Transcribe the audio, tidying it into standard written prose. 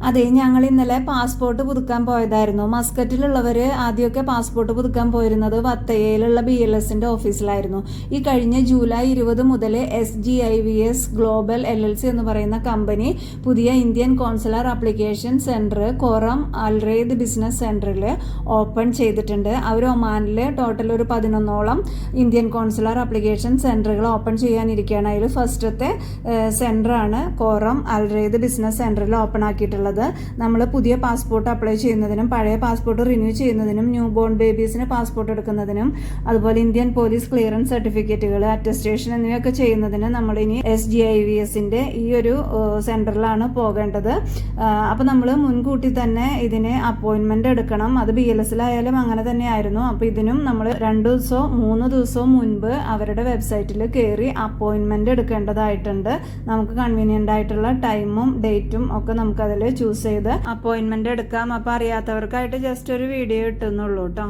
അതെ, ഞങ്ങൾ ഇന്നലെ പാസ്പോർട്ട് പുതുക്കാൻ പോയതായിരുന്നു. മസ്കറ്റിലുള്ളവർ ആദ്യമൊക്കെ പാസ്പോർട്ട് പുതുക്കാൻ പോയിരുന്നത് വത്തയ്യയിലുള്ള BLSന്റെ ഓഫീസിലായിരുന്നു. ഈ കഴിഞ്ഞ ജൂലൈ 20 മുതൽ SGIVS ഗ്ലോബൽ LLC എന്ന് പറയുന്ന കമ്പനി പുതിയ Indian consular application centre Qurum Al Raid business സെൻറ്ററിൽ ഓപ്പൺ ചെയ്തിട്ടുണ്ട്. അവർ ഒമാനിൽ ടോട്ടൽ ഒരു 11ഓളം ഇന്ത്യൻ കോൺസുലർ ആപ്ലിക്കേഷൻ സെൻറ്ററുകൾ ഓപ്പൺ ചെയ്യാനിരിക്കുകയാണ്. അതിൽ ഫസ്റ്റത്തെ സെൻറ്ററാണ് കോറം അൽറെയ്ദ് ബിസിനസ് സെൻറ്ററിൽ ഓപ്പൺ ആക്കിയിട്ടുള്ളത്. നമ്മൾ പുതിയ പാസ്പോർട്ട് അപ്ലൈ ചെയ്യുന്നതിനും പഴയ പാസ്പോർട്ട് റിന്യൂ ചെയ്യുന്നതിനും ന്യൂ ബോൺ ബേബീസിന് പാസ്പോർട്ട് എടുക്കുന്നതിനും അതുപോലെ ഇന്ത്യൻ പോലീസ് ക്ലിയറൻസ് സർട്ടിഫിക്കറ്റുകൾ, അറ്റസ്റ്റേഷൻ എന്നിവയൊക്കെ ചെയ്യുന്നതിന് നമ്മളിനി SGIVSന്റെ ഈ ഒരു സെൻറ്ററിലാണ് പോകേണ്ടത്. അപ്പോൾ നമ്മൾ മുൻകൂട്ടി തന്നെ ഇതിന് അപ്പോയിൻമെൻ്റ് എടുക്കണം. അത് BLSലായാലും അങ്ങനെ തന്നെയായിരുന്നു. അപ്പോൾ ഇതിനും നമ്മൾ 2 ദിവസമോ 3 ദിവസമോ മുൻപ് അവരുടെ വെബ്സൈറ്റിൽ കയറി അപ്പോയിൻമെൻ്റ് എടുക്കേണ്ടതായിട്ടുണ്ട്. നമുക്ക് കൺവീനിയൻ്റ് ആയിട്ടുള്ള ടൈമും ഡേറ്റും ഒക്കെ നമുക്കതിൽ ചൂസ് ചെയ്ത് അപ്പോയിൻമെൻ്റ് എടുക്കാം. അപ്പോൾ അറിയാത്തവർക്കായിട്ട് ജസ്റ്റ് ഒരു വീഡിയോ ഇട്ടുന്നുള്ളൂ കേട്ടോ.